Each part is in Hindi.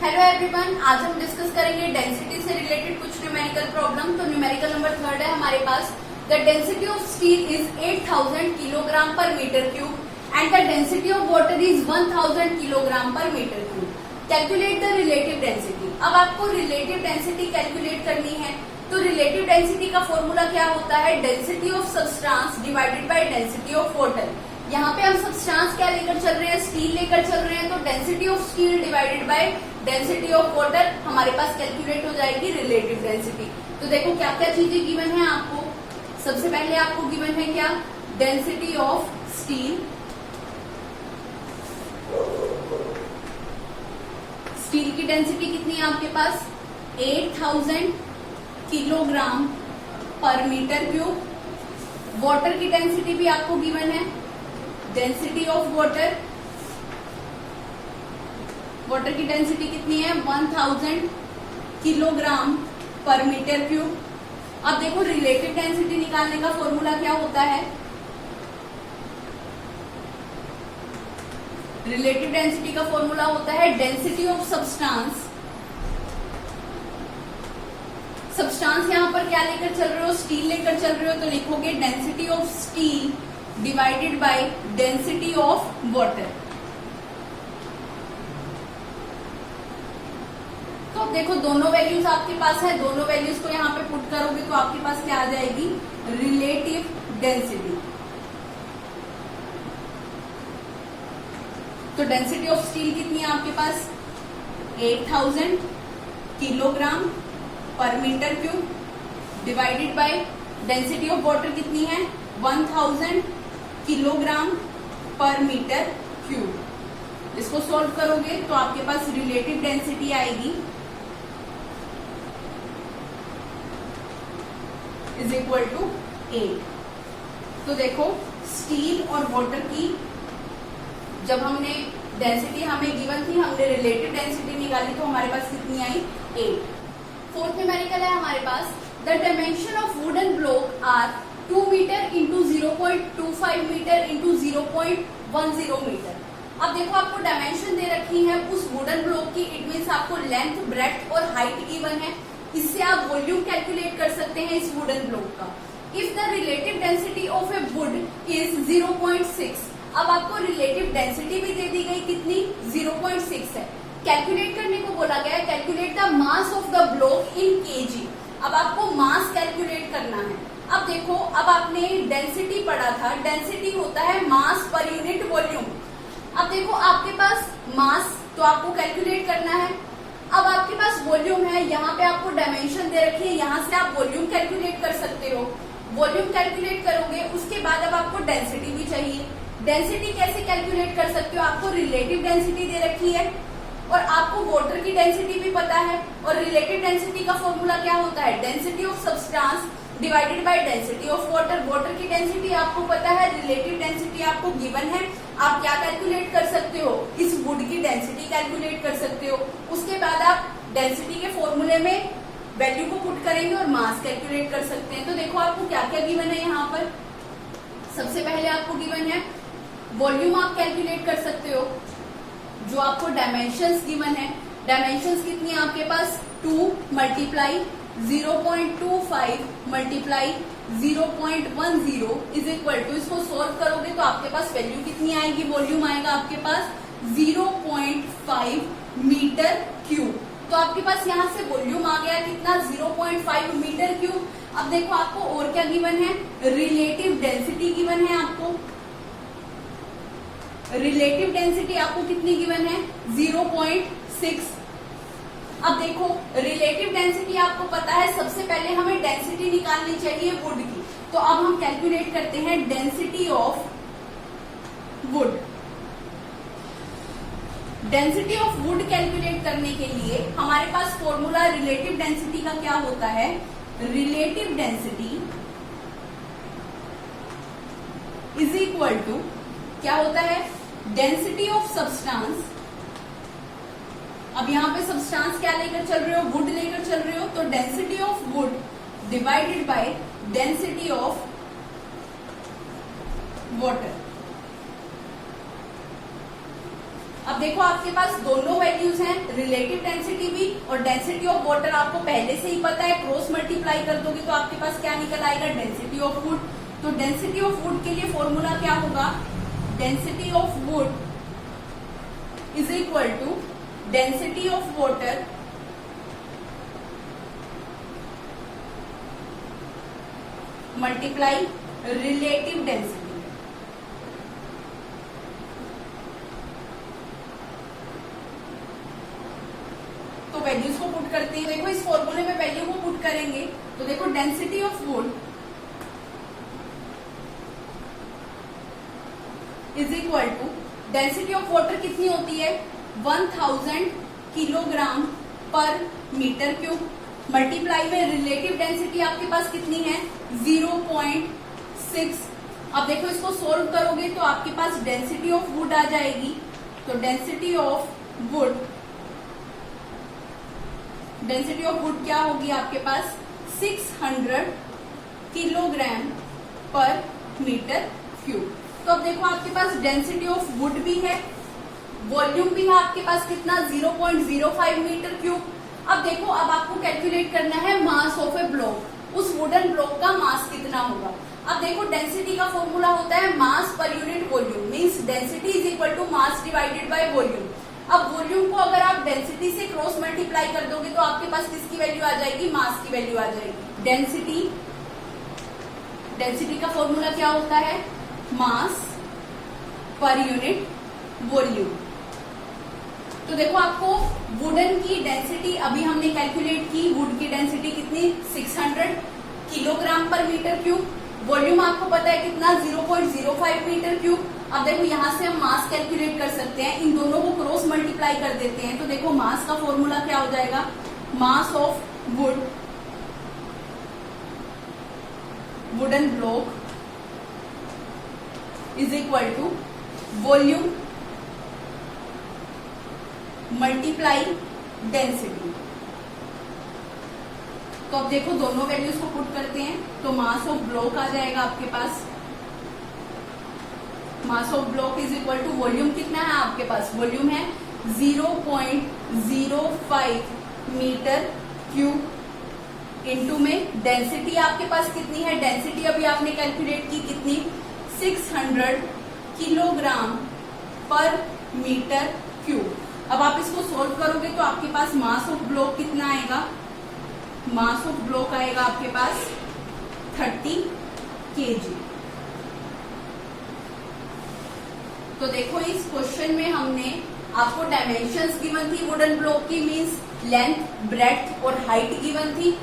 हेलो एवरीवन, आज हम डिस्कस करेंगे डेंसिटी से रिलेटेड कुछ न्यूमेरिकल प्रॉब्लम। तो न्यूमेरिकल नंबर 3 है हमारे पास। The density of steel is 8000 kilogram per metre cube and the density of water is 1000 kilogram per metre cube. Calculate the relative density. अब आपको रिलेटिव डेंसिटी कैलकुलेट करनी है। तो रिलेटिव डेंसिटी का फॉर्मूला क्या होता है? Density of substance divided by density of water. यहाँ पे हम सब्सटेंस क्या लेकर चल रहे हैं? स्टील लेकर चल रहे हैं। तो density of steel divided by density of water हमारे पास कैलकुलेट हो जाएगी रिलेटिव डेंसिटी। तो देखो क्या क्या चीजें गिवन है आपको। सबसे पहले आपको गिवन है क्या? Density of steel. स्टील की डेंसिटी कितनी है आपके पास? 8000 kilogram per metre cube. Water की डेंसिटी भी आपको गिवन है। डेंसिटी ऑफ वाटर, वाटर की डेंसिटी कितनी है? 1000 किलोग्राम पर मीटर क्यूब। अब देखो रिलेटिव डेंसिटी निकालने का फॉर्मूला क्या होता है? रिलेटिव डेंसिटी का फॉर्मूला होता है डेंसिटी ऑफ सब्सटेंस। सब्सटेंस यहां पर क्या लेकर चल रहे हो? स्टील लेकर चल रहे हो, तो लिखोगे density of steel divided by density of water. तो अब देखो दोनों वैल्यूज आपके पास है, दोनों वैल्यूज को यहाँ पे पुट करोगे तो आपके पास क्या आ जाएगी? Relative density. तो डेंसिटी ऑफ स्टील कितनी है आपके पास? 8000 kilogram per metre cube divided by density of water कितनी है? 1000 किलोग्राम पर मीटर क्यूब। इसको सॉल्व करोगे तो आपके पास रिलेटिव डेंसिटी आएगी इज इक्वल टू 8। तो देखो स्टील और वाटर की जब हमने डेंसिटी हमें गिवन थी, हमने रिलेटिव डेंसिटी निकाली तो हमारे पास कितनी आई? 8। फोर्थ न्यूमेरिकल है हमारे पास। The dimension of wooden block are 2 metre into 0.25 metre into 0.10 metre. अब देखो आपको डायमेंशन दे रखी है उस वुडन ब्लॉक की। इट मीन्स आपको लेंथ, ब्रेड्थ और हाइट गिवन है। इससे आप वॉल्यूम कैलकुलेट कर सकते हैं इस वुडन ब्लॉक का। If the relative density of a wood is 0.6। अब आपको रिलेटिव डेंसिटी भी दे दी गई, कितनी? 0.6 है। कैलकुलेट करने को बोला गया है calculate the mass of the block in KG. अब आपको मास कैलकुलेट करना है। अब देखो, अब आपने डेंसिटी पढ़ा था, डेंसिटी होता है मास पर यूनिट वॉल्यूम। अब देखो आपके पास मास तो आपको कैलकुलेट करना है। अब आपके पास वॉल्यूम है, यहाँ पे आपको डायमेंशन दे रखी है, यहाँ से आप वॉल्यूम कैलकुलेट कर सकते हो। वॉल्यूम कैलकुलेट करोगे उसके बाद अब आपको डेंसिटी भी चाहिए। डेंसिटी कैसे कैलकुलेट कर सकते हो? आपको रिलेटिव डेंसिटी दे रखी है और आपको वाटर की डेंसिटी भी पता है। और रिलेटिव डेंसिटी का फॉर्मूला क्या होता है? Density of substance divided by density of water. Water की डेंसिटी आपको पता है, रिलेटिव डेंसिटी आपको गिवन है। आप क्या कैलकुलेट कर सकते हो? इस वुड की डेंसिटी कैलकुलेट कर सकते हो। उसके बाद आप डेंसिटी के फॉर्मूले में वैल्यू को पुट करेंगे और मास कैलकुलेट कर सकते हैं। तो देखो आपको क्या क्या गिवन है यहाँ पर। सबसे पहले आपको गिवन है वॉल्यूम, आप कैलकुलेट कर सकते हो। जो आपको डायमेंशंस गिवन है, डायमेंशंस कितनी है आपके पास? 2 multiply 0.25 multiply 0.10 is equal to, इसको सोल्व करोगे तो आपके पास वैल्यू कितनी आएगी? वॉल्यूम आएगा आपके पास 0.5 मीटर क्यूब। तो आपके पास यहाँ से वॉल्यूम आ गया कितना? 0.5 मीटर क्यूब। अब देखो आपको और क्या गिवन है? रिलेटिव डेंसिटी गिवन है आपको। रिलेटिव डेंसिटी आपको कितनी गिवन है? 0.6। अब देखो रिलेटिव डेंसिटी आपको पता है, सबसे पहले हमें डेंसिटी निकालनी चाहिए वुड की। तो अब हम कैलकुलेट करते हैं density of would. Density of would calculate करने के लिए हमारे पास फॉर्मूला रिलेटिव डेंसिटी का क्या होता है? Relative density is equal to क्या होता है? Density of substance. अब यहाँ पे सब्सटेंस क्या लेकर चल रहे हो? वुड लेकर चल रहे हो, तो density of would divided by density of water. अब देखो आपके पास दोनों वैल्यूज हैं, रिलेटिव डेंसिटी भी और डेंसिटी ऑफ वाटर आपको पहले से ही पता है, क्रॉस मल्टीप्लाई कर दोगे तो आपके पास क्या निकल आएगा, डेंसिटी ऑफ वुड। तो डेंसिटी ऑफ वुड के लिए फॉर्मूला क्या होगा, density of wood is equal to density of water multiply relative density. तो वैल्यूज को पुट करते हैं, देखो इस फॉर्मूले में वैल्यू को पुट करेंगे तो देखो density of wood is equal to density of water कितनी होती है, 1000 kilogram per metre cube, multiply में रिलेटिव डेंसिटी आपके पास कितनी है, 0.6। अब देखो इसको सोल्व करोगे तो आपके पास डेंसिटी ऑफ वुड आ जाएगी। तो डेंसिटी ऑफ वुड क्या होगी आपके पास, 600 किलोग्राम पर मीटर क्यूब। तो अब देखो आपके पास डेंसिटी ऑफ वुड भी है, वॉल्यूम भी है आपके पास कितना, 0.05 मीटर क्यूब। अब देखो अब आपको कैलकुलेट करना है मास ऑफ ए ब्लॉक, उस वुडन ब्लॉक का मास कितना होगा। अब देखो डेंसिटी का फॉर्मूला होता है mass per unit volume, means density is equal to mass divided by volume. अब वॉल्यूम को अगर आप डेंसिटी से क्रॉस मल्टीप्लाई कर दोगे तो आपके पास किसकी वैल्यू आ जाएगी, मास की वैल्यू आ जाएगी। डेंसिटी का फॉर्मूला क्या होता है, मास पर यूनिट वॉल्यूम। तो देखो आपको वुडन की डेंसिटी अभी हमने कैलकुलेट की, वुड की डेंसिटी कितनी, 600 kilogram per metre cube, volume आपको पता है कितना, 0.05 मीटर क्यूब। अब देखो यहां से हम मास कैलकुलेट कर सकते हैं, इन दोनों को क्रॉस मल्टीप्लाई कर देते हैं। तो देखो मास का फॉर्मूला क्या हो जाएगा, mass of wooden block is equal to volume multiply density. तो अब देखो दोनों वैल्यूज को पुट करते हैं तो मास ऑफ ब्लॉक आ जाएगा आपके पास, mass of block is equal to volume कितना है आपके पास, वॉल्यूम है 0.05 मीटर क्यूब इनटू में डेंसिटी आपके पास कितनी है, डेंसिटी अभी आपने कैलकुलेट की कितनी, 600 किलोग्राम पर मीटर क्यूब। अब आप इसको सोल्व करोगे तो आपके पास मास ऑफ ब्लॉक कितना आएगा, मास ऑफ ब्लॉक आएगा आपके पास 30 kg। तो देखो इस क्वेश्चन में हमने आपको डायमेंशंस गिवन थी वुडन ब्लॉक की, मींस लेंथ, ब्रेड्थ और हाइट गिवन थी,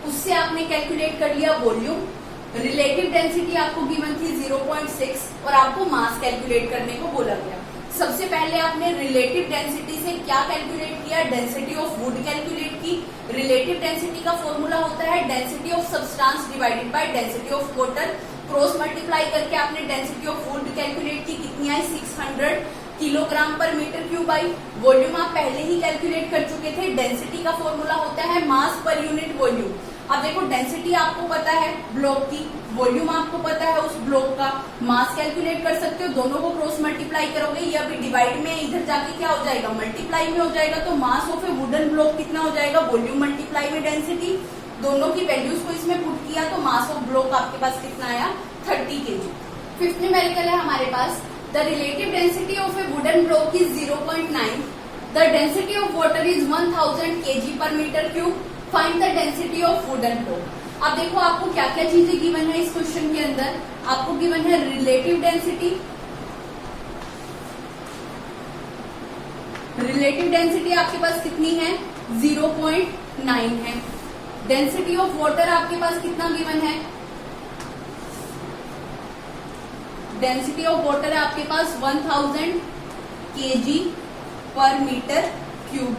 उससे आपने कैलकुलेट कर लिया वॉल्यूम। रिलेटिव डेंसिटी आपको गिवन थी 0.6 और आपको मास कैलकुलेट करने को बोला गया। सबसे पहले आपने रिलेटिव डेंसिटी से क्या कैलकुलेट किया, डेंसिटी ऑफ वुड कैलकुलेट की। रिलेटिव डेंसिटी का फॉर्मूला होता है density of substance divided by density of water, cross multiply करके आपने डेंसिटी ऑफ वुड कैलकुलेट की, कितनी आई, 600 किलोग्राम पर मीटर क्यूब आई। वॉल्यूम आप पहले ही कैलकुलेट कर चुके थे, डेंसिटी का फॉर्मूला होता है मास पर यूनिट वॉल्यूम। अब देखो डेंसिटी आपको पता है ब्लॉक की, वॉल्यूम आपको पता है उस ब्लॉक का, मास कैलकुलेट कर सकते हो, दोनों को क्रॉस मल्टीप्लाई करोगे, ये अभी डिवाइड में इधर जाके क्या हो जाएगा, मल्टीप्लाई में हो जाएगा। तो mass of a wooden block कितना हो जाएगा, वॉल्यूम मल्टीप्लाई में डेंसिटी, दोनों की वैल्यूज को इसमें पुट किया तो मास ऑफ ब्लॉक आपके पास कितना आया, 30 kg। फिफ्थ न्यूमेरिकल है हमारे पास, the relative density of a wooden block is 0.9, the density of water is 1000 kg per metre cube, find the density of wooden block. अब देखो आपको क्या क्या चीजें गिवन है इस क्वेश्चन के अंदर, आपको गिवन है रिलेटिव डेंसिटी, रिलेटिव डेंसिटी आपके पास कितनी है, 0.9 है। डेंसिटी ऑफ वाटर आपके पास कितना गिवन है, डेंसिटी ऑफ वाटर है आपके पास 1000 kg पर मीटर क्यूब।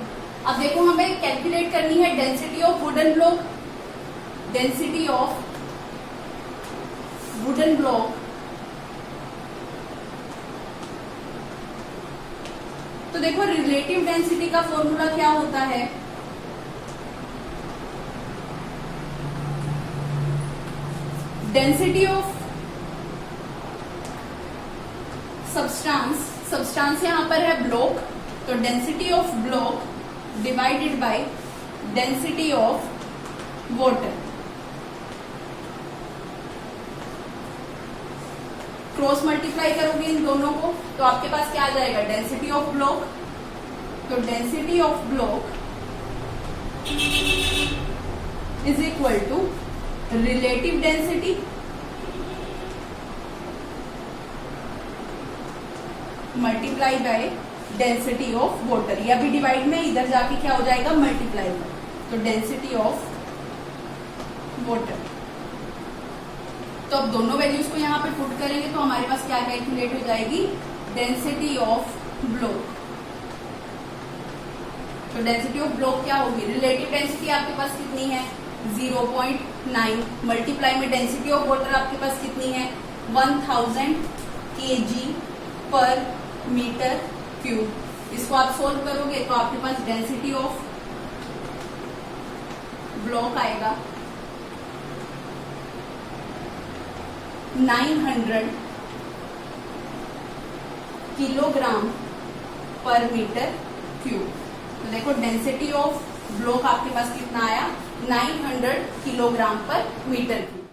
अब देखो हमें कैलकुलेट करनी है density of wooden block, density of wooden block तो देखो रिलेटिव डेंसिटी का फॉर्मूला क्या होता है, डेंसिटी ऑफ सब्सटेंस, सब्सटेंस यहां पर है ब्लॉक, तो density of block divided by density of water, cross multiply करोगे इन दोनों को तो आपके पास क्या आ जाएगा, डेंसिटी ऑफ ब्लॉक। तो density of block is equal to relative density multiply by density of water. या भी डिवाइड में इधर जाके क्या हो जाएगा, मल्टीप्लाई में। तो डेंसिटी ऑफ वाटर। तो अब दोनों वैल्यूज को यहाँ पे पुट करेंगे तो हमारे पास क्या कैलकुलेट हो जाएगी, डेंसिटी ऑफ ब्लॉक। तो डेंसिटी ऑफ ब्लॉक क्या होगी, रिलेटिव डेंसिटी आपके पास कितनी है 0.9 मल्टीप्लाई में डेंसिटी ऑफ वाटर आपके पास कितनी है 1000 kg पर मीटर क्यूब। इसको आप सोल्व करोगे तो आपके पास डेंसिटी ऑफ ब्लॉक आएगा 900 किलोग्राम पर मीटर क्यूब। तो देखो डेंसिटी ऑफ ब्लॉक आपके पास कितना आया 900 किलोग्राम पर मीटर क्यूब।